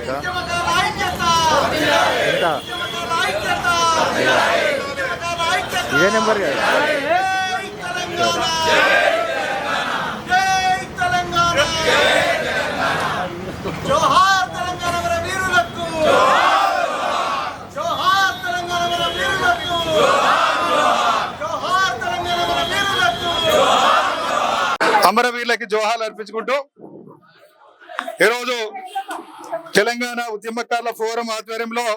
ఇంకా ఎంత ఇదే నెంబర్ కదా. జోహార్ తెలంగాణ మన వీరులకు, జోహార్ తెలంగాణ మన వీరులకు, జోహార్ తెలంగాణ మన వీరులకు. అమరవీరులకి జోహార్లు అర్పించుకుంటూ ఈరోజు తెలంగాణ ఉద్యమకారుల ఫోరం ఆధ్వర్యంలో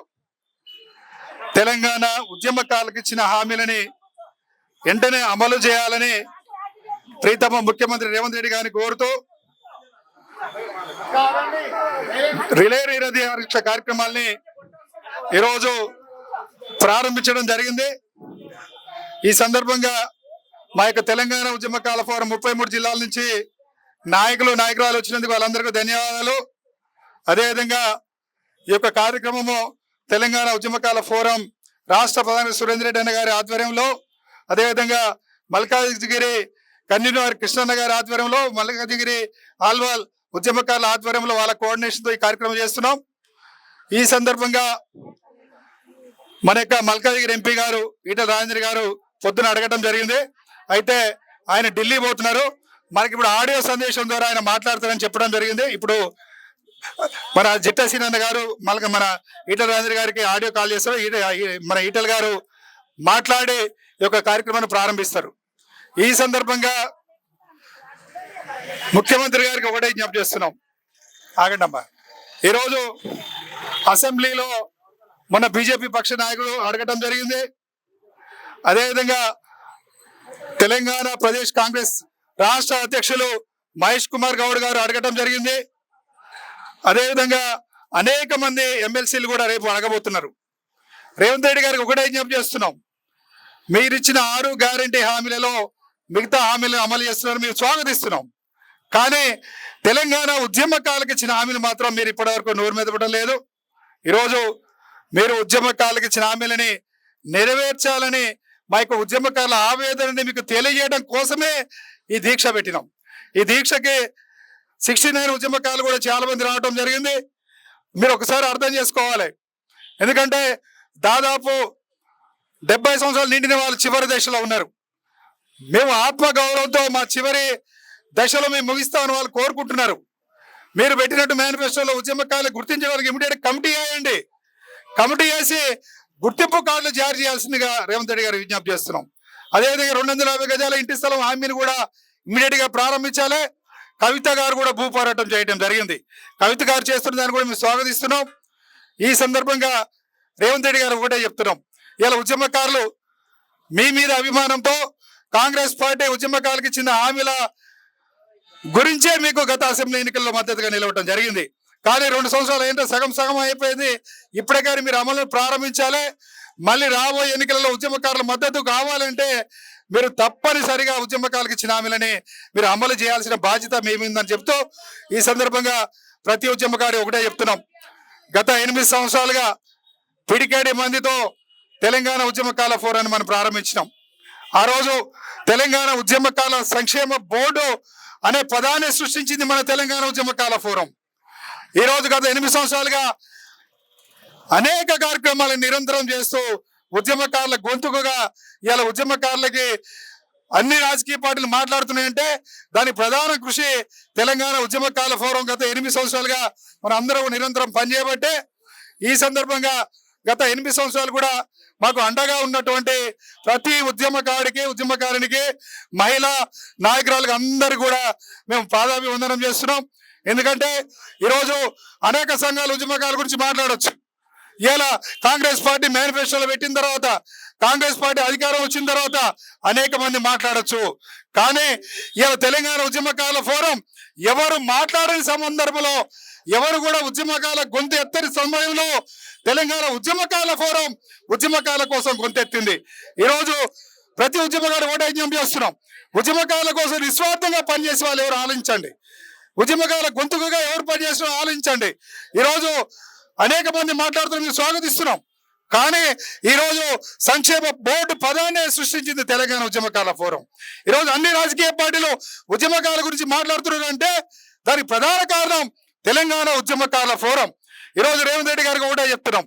తెలంగాణ ఉద్యమకారులకు ఇచ్చిన హామీలని వెంటనే అమలు చేయాలని ప్రీతమ ముఖ్యమంత్రి రేవంత్ రెడ్డి గారిని కోరుతూ రిలే దీక్ష కార్యక్రమాల్ని ఈరోజు ప్రారంభించడం జరిగింది. ఈ సందర్భంగా మా యొక్క తెలంగాణ ఉద్యమకాల ఫోరం 33 జిల్లాల నుంచి నాయకురాలు వచ్చినందుకు వాళ్ళందరికీ ధన్యవాదాలు. అదేవిధంగా ఈ యొక్క కార్యక్రమము తెలంగాణ ఉద్యమకాల ఫోరం రాష్ట్ర ప్రధాని సురేందర్ రెడ్డి అన్న గారి ఆధ్వర్యంలో, అదేవిధంగా మల్కాజిగిరి కన్వీనర్ కృష్ణన్న గారి ఆధ్వర్యంలో, మల్కాజిగిరి ఆల్వాల్ ఉద్యమకారుల ఆధ్వర్యంలో వాళ్ళ కోఆర్డినేషన్తో ఈ కార్యక్రమం చేస్తున్నాం. ఈ సందర్భంగా మన యొక్క మల్కాజిగిరి ఎంపీ గారు ఈటల రాజేందర్ గారు పొద్దున అడగటం జరిగింది. అయితే ఆయన ఢిల్లీ పోతున్నారు. మనకి ఇప్పుడు ఆడియో సందేశం ద్వారా ఆయన మాట్లాడతారని చెప్పడం జరిగింది. ఇప్పుడు మన జిట్టా సీనన్న గారు మన ఈటల రాజేందర్ గారికి ఆడియో కాల్ చేస్తారు. మన ఈటల గారు మాట్లాడి ఈ యొక్క కార్యక్రమాన్ని ప్రారంభిస్తారు. ఈ సందర్భంగా ముఖ్యమంత్రి గారికి ఒకటే జ్ఞప్తి చేస్తున్నాం, ఆగండి అమ్మా. ఈరోజు అసెంబ్లీలో మొన్న బీజేపీ పక్ష నాయకుడు అడగటం జరిగింది. అదేవిధంగా తెలంగాణ ప్రదేశ్ కాంగ్రెస్ రాష్ట్ర అధ్యక్షులు మహేష్ కుమార్ గౌడ్ గారు అడగటం జరిగింది. అదేవిధంగా అనేక మంది ఎమ్మెల్సీలు కూడా రేపు అడగబోతున్నారు. రేవంత్ రెడ్డి గారికి ఒకటే జ్ఞప్తి చేస్తున్నాం, మీరిచ్చిన 6 గ్యారంటీ హామీలలో మిగతా హామీలను అమలు చేస్తున్నారు, మేము స్వాగతిస్తున్నాం. కానీ తెలంగాణ ఉద్యమకాలకు ఇచ్చిన హామీలు మాత్రం మీరు ఇప్పటివరకు నోరు మెదపడం లేదు. ఈరోజు మీరు ఉద్యమకాలకు ఇచ్చిన హామీలని నెరవేర్చాలని మా యొక్క ఉద్యమకారుల ఆవేదనని మీకు తెలియజేయడం కోసమే ఈ దీక్ష పెట్టినాం. ఈ దీక్షకి 69 ఉద్యమకారులు కూడా చాలా మంది రావడం జరిగింది. మీరు ఒకసారి అర్థం చేసుకోవాలి. ఎందుకంటే దాదాపు 70 సంవత్సరాలు నిండిన వాళ్ళు చివరి దశలో ఉన్నారు. మేము ఆత్మగౌరవంతో మా చివరి దశలో మేము ముగిస్తామని వాళ్ళు కోరుకుంటున్నారు. మీరు పెట్టినట్టు మేనిఫెస్టోలో ఉద్యమకారులు గుర్తించడానికి ఇమీడియట్ కమిటీ వేయండి. కమిటీ వేసి గుర్తింపు కార్డులు జారీ చేయాల్సిందిగా రేవంత్ రెడ్డి గారు విజ్ఞప్తి చేస్తున్నాం. అదేవిధంగా 250 గజాల ఇంటి స్థలం హామీని కూడా ఇమీడియట్ గా ప్రారంభించాలి. కవిత గారు కూడా భూ పోరాటం చేయడం జరిగింది. కవిత గారు చేస్తున్న దాన్ని కూడా మేము స్వాగతిస్తున్నాం. ఈ సందర్భంగా రేవంత్ రెడ్డి గారు ఒకటే చెప్తున్నాం, ఇలా ఉద్యమకారులు మీ మీద అభిమానంతో కాంగ్రెస్ పార్టీ ఉద్యమకారులకు ఇచ్చిన హామీల గురించే మీకు గత అసెంబ్లీ ఎన్నికల్లో మద్దతుగా నిలవటం జరిగింది. కానీ 2 సంవత్సరాలు ఏంటో సగం అయిపోయింది. ఇప్పుడే కానీ మీరు అమలును ప్రారంభించాలి. మళ్ళీ రాబోయే ఎన్నికలలో ఉద్యమకారుల మద్దతు కావాలంటే మీరు తప్పనిసరిగా ఉద్యమకారులకు ఇచ్చిన హామీలని మీరు అమలు చేయాల్సిన బాధ్యత మేమిందని చెప్తూ ఈ సందర్భంగా ప్రతి ఉద్యమకారి ఒకటే చెప్తున్నాం, గత 8 సంవత్సరాలుగా పిడికేడి మందితో తెలంగాణ ఉద్యమకారుల ఫోరాన్ని మనం ప్రారంభించినాం. ఆ రోజు తెలంగాణ ఉద్యమకారుల సంక్షేమ బోర్డు అనే పదాన్ని సృష్టించింది మన తెలంగాణ ఉద్యమకారుల ఫోరం. ఈ రోజు గత 8 సంవత్సరాలుగా అనేక కార్యక్రమాలను నిరంతరం చేస్తూ ఉద్యమకారుల గొంతుకుగా ఇలా ఉద్యమకారులకి అన్ని రాజకీయ పార్టీలు మాట్లాడుతున్నాయంటే దాని ప్రధాన కృషి తెలంగాణ ఉద్యమకారుల ఫోరం గత 8 సంవత్సరాలుగా మనం అందరం నిరంతరం పనిచేయబట్టే. ఈ సందర్భంగా గత 8 సంవత్సరాలు కూడా మాకు అండగా ఉన్నటువంటి ప్రతి ఉద్యమకారునికి మహిళా నాయకురాలకు అందరు కూడా మేము పాదాభివందనం చేస్తున్నాం. ఎందుకంటే ఈరోజు అనేక సంఘాల ఉద్యమకారుల గురించి మాట్లాడవచ్చు. ఇలా కాంగ్రెస్ పార్టీ మేనిఫెస్టోలో పెట్టిన తర్వాత, కాంగ్రెస్ పార్టీ అధికారం వచ్చిన తర్వాత అనేక మంది మాట్లాడచ్చు. కానీ ఇలా తెలంగాణ ఉద్యమకారుల ఫోరం ఎవరు మాట్లాడని సందర్భంలో, ఎవరు కూడా ఉద్యమకారుల గొంతు ఎత్తని సమయంలో తెలంగాణ ఉద్యమకారుల ఫోరం ఉద్యమకారుల కోసం గొంతెత్తింది. ఈరోజు ప్రతి ఉద్యమకారు ఒకటే విజ్ఞప్తి చేస్తున్నాం, ఉద్యమకారుల కోసం నిస్వార్థంగా పనిచేసే వాళ్ళు ఎవరు ఆలోచించండి. ఉద్యమకారుల గొంతుకుగా ఎవరు పనిచేసినా ఆలోచించండి. ఈరోజు అనేక మంది మాట్లాడుతున్న స్వాగతిస్తున్నాం. కానీ ఈరోజు సంక్షేమ బోర్డు పదాన్ని సృష్టించింది తెలంగాణ ఉద్యమకారుల ఫోరం. ఈరోజు అన్ని రాజకీయ పార్టీలు ఉద్యమకారుల గురించి మాట్లాడుతున్నారంటే దానికి ప్రధాన కారణం తెలంగాణ ఉద్యమకారుల ఫోరం. ఈరోజు రేవంత్ రెడ్డి గారికి ఒకటే చెప్తున్నాం,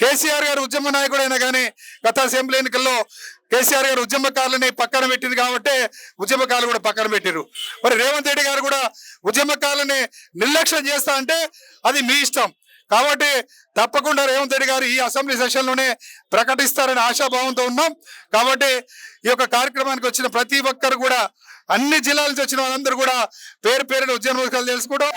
కేసీఆర్ గారు ఉద్యమ నాయకుడు అయినా కానీ గత అసెంబ్లీ ఎన్నికల్లో కేసీఆర్ గారు ఉద్యమకారులని పక్కన పెట్టింది కాబట్టి ఉద్యమకారులు కూడా పక్కన పెట్టారు. మరి రేవంత్ రెడ్డి గారు కూడా ఉద్యమకారులని నిర్లక్ష్యం చేస్తా అంటే అది మీ ఇష్టం. కాబట్టి తప్పకుండా రేవంత్ రెడ్డి గారు ఈ అసెంబ్లీ సెషన్ లోనే ప్రకటిస్తారని ఆశాభావంతో ఉన్నాం. కాబట్టి ఈ యొక్క కార్యక్రమానికి వచ్చిన ప్రతి ఒక్కరు కూడా, అన్ని జిల్లాల నుంచి వచ్చిన వాళ్ళందరూ కూడా పేరు పేరున ఉద్యమ నమస్కారాలు తెలుసుకోవడం.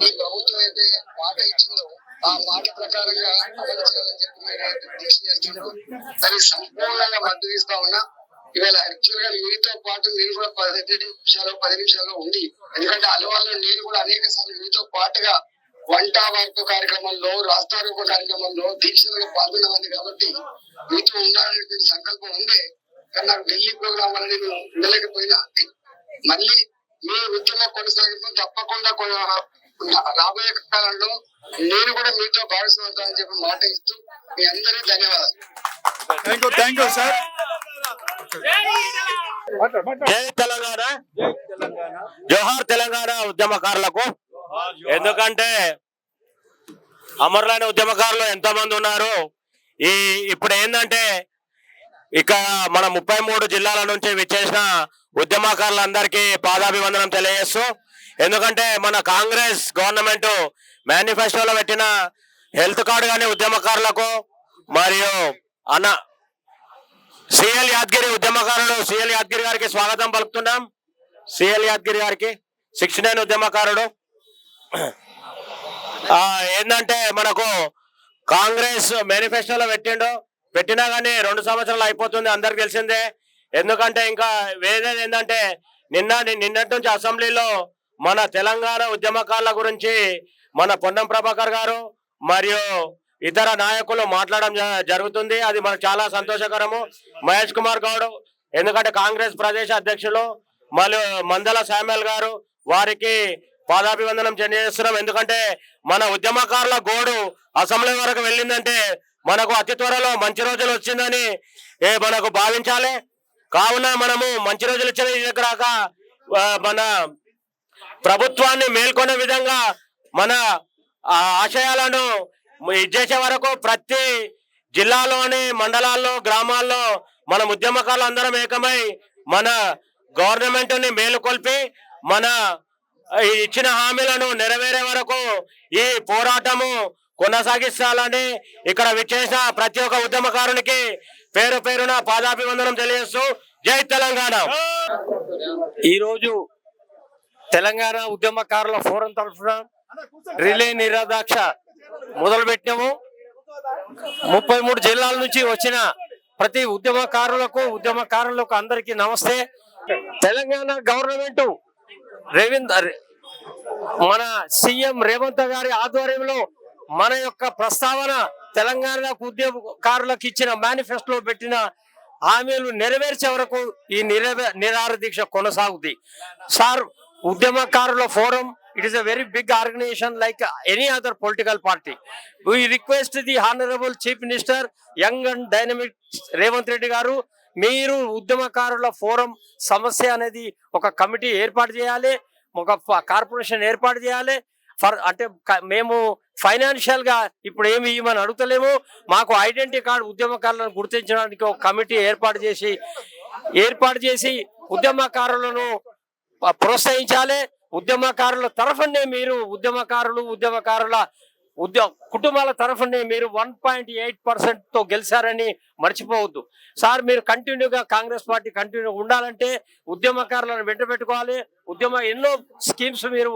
ఈ ప్రభుత్వం అయితే మాట ఇచ్చిందో ఆ మాట ప్రకారంగా అమలు చేయాలని చెప్పి మీరు దీక్ష చేస్తున్నారు. దానికి సంపూర్ణంగా మద్దతు ఇస్తా ఉన్నా. ఇవాళ యాక్చువల్ గా మీతో పాటు నేను కూడా 10 నిమిషాల్లో ఉంది. ఎందుకంటే అలవాళ్ళు నేను కూడా అనేక సార్లు మీతో పాటుగా వంట వార్పు కార్యక్రమంలో, రాస్తారోకో కార్యక్రమంలో, దీక్షలలో పాల్గొన్నవాడిని కాబట్టి మీతో ఉండాలనేటువంటి సంకల్పం ఉండే. కానీ నాకు ఢిల్లీ ప్రోగ్రామ్ వల్ల నేను ఉండలేకపోయినా మళ్ళీ మీ ఉద్యమం కొనసాగిస్తూ తప్పకుండా రాబోయే కాలంలో నేను కూడా మీతో భాగస్వామ్యం చెప్పి మాట ఇస్తూ మీ అందరికీ ధన్యవాదాలు. Thank you sir. జై తెలంగాణ, జోహార్ తెలంగాణ ఉద్యమకారులకు. ఎందుకంటే అమరులైన ఉద్యమకారులు ఎంతో మంది ఉన్నారు. ఇప్పుడు ఏంటంటే ఇక మన 33 జిల్లాల నుంచి విచ్చేసిన ఉద్యమకారులందరికీ పాదాభివందనం తెలియజేస్తూ, ఎందుకంటే మన కాంగ్రెస్ గవర్నమెంట్ మేనిఫెస్టోలో పెట్టిన హెల్త్ కార్డు కానీ ఉద్యమకారులకు, మరియు అన్న సిఎల్ యాదగిరి ఉద్యమకారుడు సిఎల్ యాదగిరి గారికి స్వాగతం పలుకుతున్నాం. సిఎల్ యాదగిరి గారికి 69 ఉద్యమకారుడు. ఏంటంటే మనకు కాంగ్రెస్ మేనిఫెస్టోలో పెట్టినా కానీ 2 సంవత్సరాలు అయిపోతుంది, అందరికి తెలిసిందే. ఎందుకంటే ఇంకా వేరేది ఏంటంటే నిన్నటి నుంచి అసెంబ్లీలో మన తెలంగాణ ఉద్యమకారుల గురించి మన పొన్నం ప్రభాకర్ గారు మరియు ఇతర నాయకులు మాట్లాడడం జరుగుతుంది. అది మనకు చాలా సంతోషకరము. మహేష్ కుమార్ గౌడ్, ఎందుకంటే కాంగ్రెస్ ప్రదేశ అధ్యక్షులు, మరియు మందల శామ్యుల్ గారు, వారికి పాదాభివందనం తెలియజేస్తున్నాం. ఎందుకంటే మన ఉద్యమకారుల గోడు అసెంబ్లీ వరకు వెళ్ళిందంటే మనకు అతి త్వరలో మంచి రోజులు వచ్చిందని మనకు భావించాలి. కావున మనము మంచి రోజులు ఇచ్చిన దగ్గరాక మన ప్రభుత్వాన్ని మేల్కొనే విధంగా మన ఆశయాలను ఇచ్చేసే వరకు ప్రతి జిల్లాలోని మండలాల్లో, గ్రామాల్లో మన ఉద్యమకారులు అందరం ఏకమై మన గవర్నమెంట్ ని మేలుకొల్పి మన ఇచ్చిన హామీలను నెరవేరే వరకు ఈ పోరాటము కొనసాగిస్తాలని ఇక్కడ విచ్చేసిన ప్రతి ఒక్క ఉద్యమకారునికి పేరు పేరున పాదాభివందనం తెలియజేస్తూ జై తెలంగాణ. ఈరోజు తెలంగాణ ఉద్యమకారుల ఫోరం తరఫున రిలే నిరాదీక్ష మొదలు పెట్టినాము. 33 జిల్లాల నుంచి వచ్చిన ప్రతి ఉద్యమకారులకు అందరికీ నమస్తే. తెలంగాణ గవర్నమెంట్ మన సీఎం రేవంత్ గారి ఆధ్వర్యంలో మన యొక్క ప్రస్తావన తెలంగాణ ఉద్యమకారులకు ఇచ్చిన మేనిఫెస్టోలో పెట్టిన హామీలు నెరవేర్చే వరకు ఈ నిరాహార దీక్ష కొనసాగుతుంది. సార్, ఉద్యమకారుల forum, it is a very big organization like any other political party. We request the Honorable Chief Minister, young and dynamic Revanth Reddy garu, మీరు ఉద్యమకారుల ఫోరం సమస్య అనేది ఒక కమిటీ ఏర్పాటు చేయాలి, ఒక కార్పొరేషన్ ఏర్పాటు చేయాలి. అంటే మేము ఫైనాన్షియల్ గా ఇప్పుడు ఏమి ఇవ్వమని అడుగుతలేము. మాకు ఐడెంటిటీ కార్డు ఉద్యమకారులను గుర్తించడానికి ఒక కమిటీ ఏర్పాటు చేసి ఉద్యమకారులను ప్రోత్సహించాలి. ఉద్యమకారుల తరఫునే మీరు ఉద్యమకారుల కుటుంబాల తరఫునే మీరు 1.8% తో గెలిచారని మర్చిపోవద్దు. సార్, మీరు కంటిన్యూగా కాంగ్రెస్ పార్టీ కంటిన్యూగా ఉండాలంటే ఉద్యమకారులను వెంట పెట్టుకోవాలి. ఎన్నో స్కీమ్స్ మీరు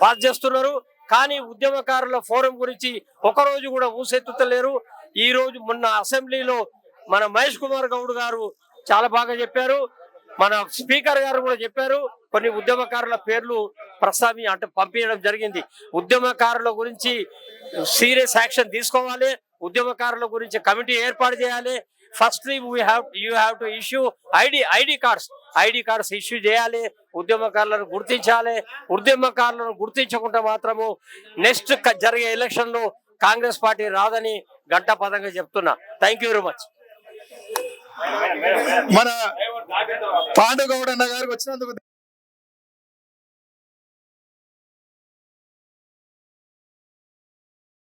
పాస్ చేస్తున్నారు, కానీ ఉద్యమకారుల ఫోరం గురించి ఒకరోజు కూడా ఊసెత్తుతలేరు. ఈ రోజు మొన్న అసెంబ్లీలో మన మహేష్ కుమార్ గౌడ్ గారు చాలా బాగా చెప్పారు, మన స్పీకర్ గారు కూడా చెప్పారు. కొన్ని ఉద్యమకారుల పేర్లు పంపించడం జరిగింది. ఉద్యమకారుల గురించి సీరియస్ యాక్షన్ తీసుకోవాలి, ఉద్యమకారుల గురించి కమిటీ ఏర్పాటు చేయాలి. First you have to issue ID cards issue చేయాలి. ఉద్యమకారులను గుర్తించాలి. ఉద్యమకారులను గుర్తించకుండా మాత్రము నెక్స్ట్ జరిగే ఎలక్షన్ లో కాంగ్రెస్ పార్టీ రాదని గంటాపదంగా చెప్తున్నా. Thank you very much. మన పాండుగౌడ్ అన్న గారికి వచ్చినందుకు